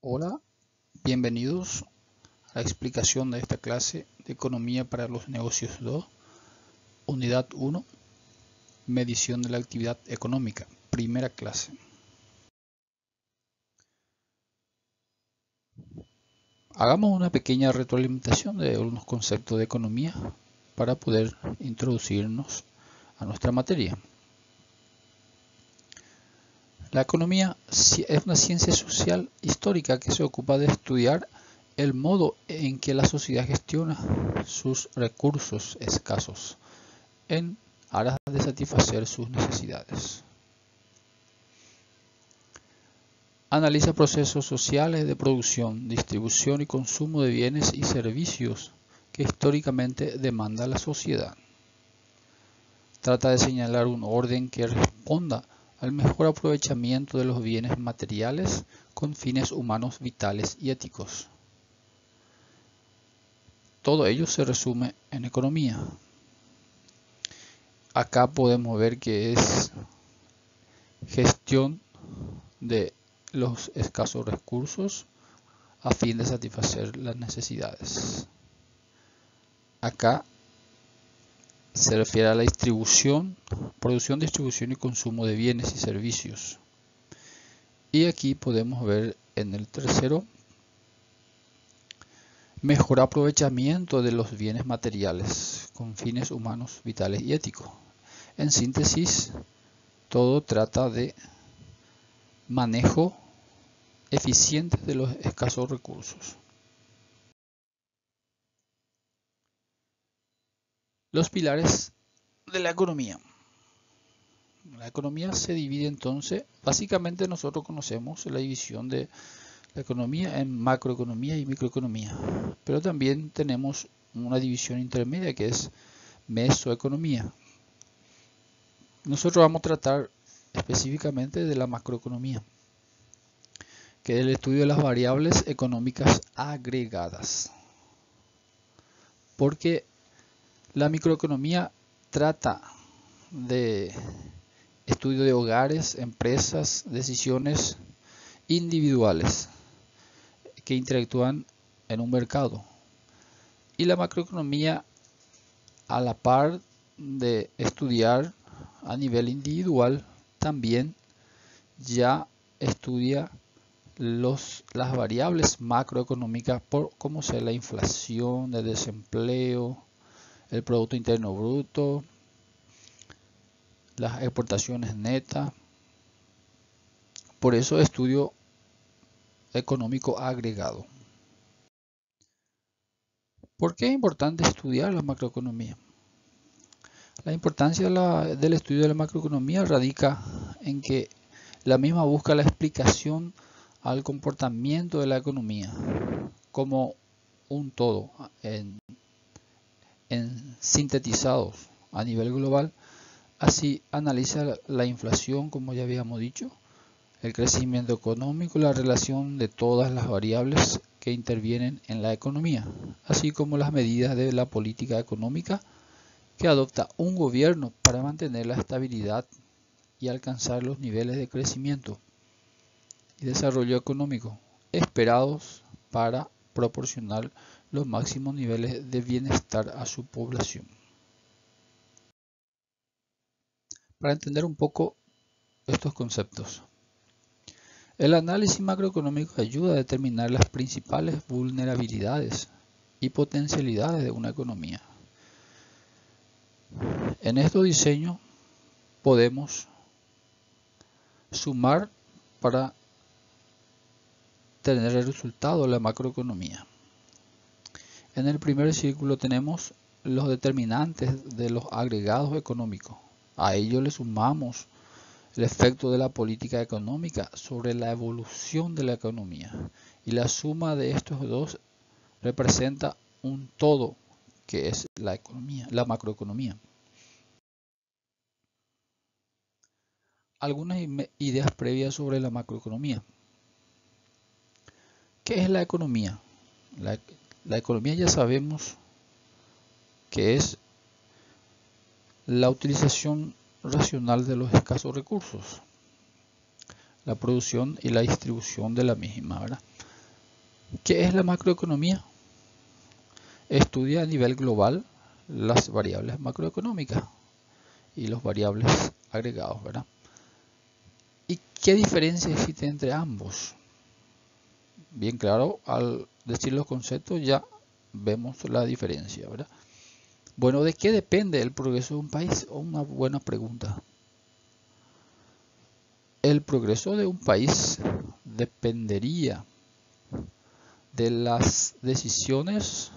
Hola, bienvenidos a la explicación de esta clase de Economía para los Negocios 2, Unidad 1, Medición de la Actividad Económica, primera clase. Hagamos una pequeña retroalimentación de algunos conceptos de economía para poder introducirnos a nuestra materia. La economía es una ciencia social histórica que se ocupa de estudiar el modo en que la sociedad gestiona sus recursos escasos en aras de satisfacer sus necesidades. Analiza procesos sociales de producción, distribución y consumo de bienes y servicios que históricamente demanda la sociedad. Trata de señalar un orden que responda al mejor aprovechamiento de los bienes materiales con fines humanos vitales y éticos. Todo ello se resume en economía. Acá podemos ver que es gestión de los escasos recursos a fin de satisfacer las necesidades. Acá se refiere a la distribución, producción, distribución y consumo de bienes y servicios. Y aquí podemos ver en el tercero, mejor aprovechamiento de los bienes materiales con fines humanos, vitales y éticos. En síntesis, todo trata de manejo eficiente de los escasos recursos. Los pilares de la economía. La economía se divide entonces, básicamente nosotros conocemos la división de la economía en macroeconomía y microeconomía, pero también tenemos una división intermedia que es mesoeconomía. Nosotros vamos a tratar específicamente de la macroeconomía, que es el estudio de las variables económicas agregadas, porque la microeconomía trata de estudio de hogares, empresas, decisiones individuales que interactúan en un mercado. Y la macroeconomía, a la par de estudiar a nivel individual, también ya estudia las variables macroeconómicas como sea la inflación, el desempleo, el Producto Interno Bruto, las exportaciones netas. Por eso estudio económico agregado. ¿Por qué es importante estudiar la macroeconomía? La importancia del estudio de la macroeconomía radica en que la misma busca la explicación al comportamiento de la economía como un todo, en sintetizados a nivel global. Así analiza la inflación, como ya habíamos dicho, el crecimiento económico, la relación de todas las variables que intervienen en la economía, así como las medidas de la política económica que adopta un gobierno para mantener la estabilidad y alcanzar los niveles de crecimiento y desarrollo económico esperados para proporcionar los máximos niveles de bienestar a su población. Para entender un poco estos conceptos, el análisis macroeconómico ayuda a determinar las principales vulnerabilidades y potencialidades de una economía. En estos diseños podemos sumar para tener el resultado de la macroeconomía. En el primer círculo tenemos los determinantes de los agregados económicos. A ello le sumamos el efecto de la política económica sobre la evolución de la economía. Y la suma de estos dos representa un todo que es la economía, la macroeconomía. Algunas ideas previas sobre la macroeconomía. ¿Qué es la economía? La economía ya sabemos que es la utilización racional de los escasos recursos, la producción y la distribución de la misma, ¿verdad? ¿Qué es la macroeconomía? Estudia a nivel global las variables macroeconómicas y los variables agregados, ¿verdad? ¿Y qué diferencia existe entre ambos? Bien claro, al decir los conceptos ya vemos la diferencia, ¿verdad? Bueno, ¿de qué depende el progreso de un país? Una buena pregunta. El progreso de un país dependería de las decisiones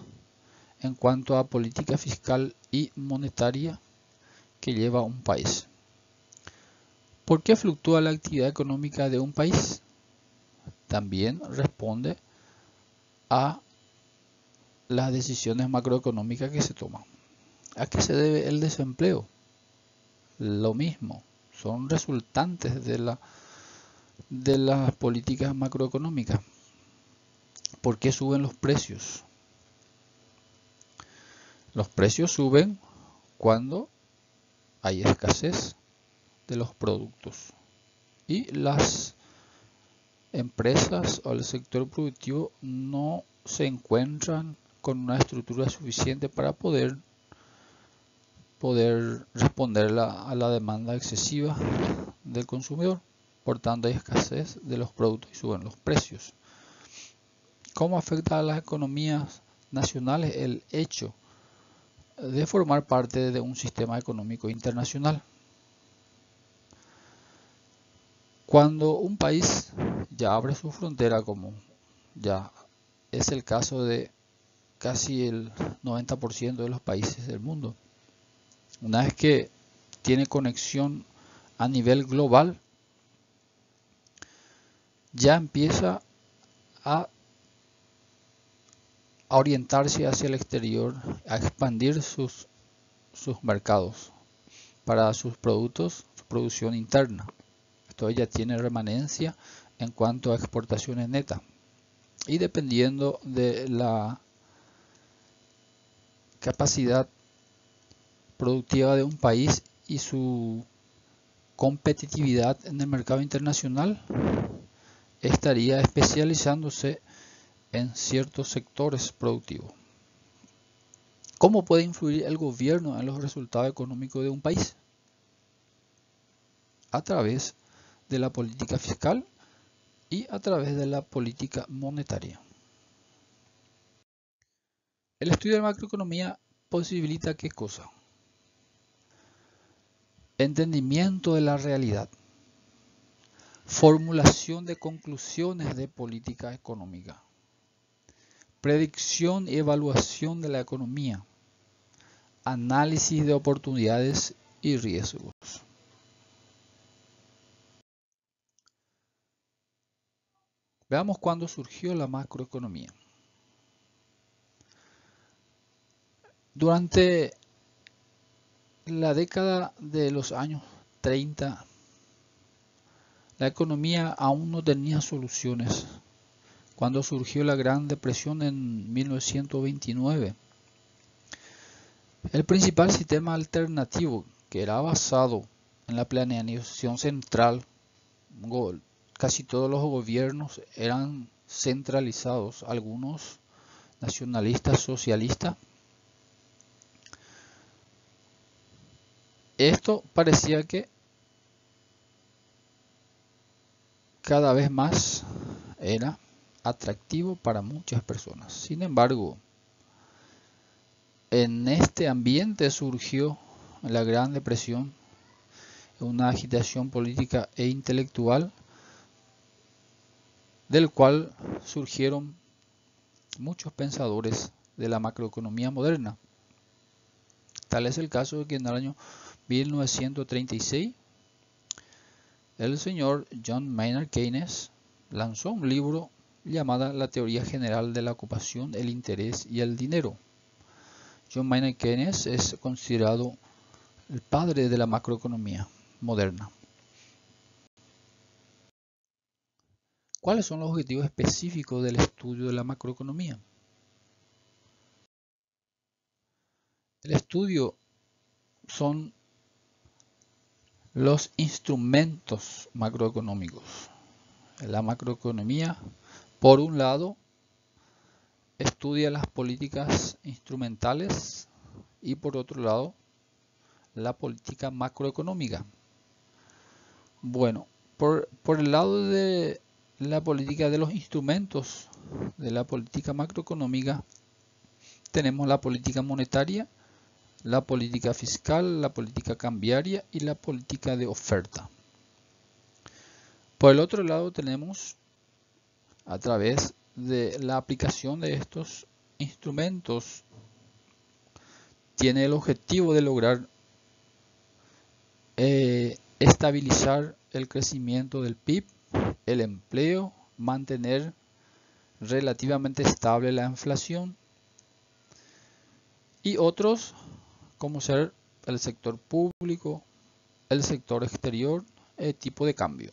en cuanto a política fiscal y monetaria que lleva un país. ¿Por qué fluctúa la actividad económica de un país? También responde a las decisiones macroeconómicas que se toman. ¿A qué se debe el desempleo? Lo mismo, son resultantes de las políticas macroeconómicas. ¿Por qué suben los precios? Los precios suben cuando hay escasez de los productos y las empresas o el sector productivo no se encuentran con una estructura suficiente para poder responder a la demanda excesiva del consumidor. Por tanto, hay escasez de los productos y suben los precios. ¿Cómo afecta a las economías nacionales el hecho de formar parte de un sistema económico internacional? Cuando un país ya abre su frontera, como ya es el caso de casi el 90% de los países del mundo, una vez que tiene conexión a nivel global, ya empieza a orientarse hacia el exterior, a expandir sus mercados para sus productos, su producción interna. Esto ya tiene remanencia en cuanto a exportaciones netas. Y dependiendo de la capacidad productiva de un país y su competitividad en el mercado internacional, estaría especializándose en ciertos sectores productivos. ¿Cómo puede influir el gobierno en los resultados económicos de un país? A través de la política fiscal y a través de la política monetaria. El estudio de macroeconomía posibilita ¿qué cosa? Entendimiento de la realidad, formulación de conclusiones de política económica, predicción y evaluación de la economía, análisis de oportunidades y riesgos. Veamos cuándo surgió la macroeconomía. Durante la década de los años 30, la economía aún no tenía soluciones. Cuando surgió la Gran Depresión en 1929, el principal sistema alternativo, que era basado en la planeación central, casi todos los gobiernos eran centralizados, algunos nacionalistas, socialistas. Esto parecía que cada vez más era atractivo para muchas personas. Sin embargo, en este ambiente surgió la Gran Depresión, una agitación política e intelectual del cual surgieron muchos pensadores de la macroeconomía moderna. Tal es el caso de que en el año 1936 el señor John Maynard Keynes lanzó un libro llamado La teoría general de la ocupación, el interés y el dinero. John Maynard Keynes es considerado el padre de la macroeconomía moderna. ¿Cuáles son los objetivos específicos del estudio de la macroeconomía? El estudio son los instrumentos macroeconómicos. La macroeconomía, por un lado, estudia las políticas instrumentales y por otro lado la política macroeconómica. Bueno, por el lado de la política de los instrumentos de la política macroeconómica tenemos la política monetaria, la política fiscal, la política cambiaria y la política de oferta. Por el otro lado tenemos, a través de la aplicación de estos instrumentos, tiene el objetivo de lograr estabilizar el crecimiento del PIB, el empleo, mantener relativamente estable la inflación y otros como ser el sector público, el sector exterior, el tipo de cambio.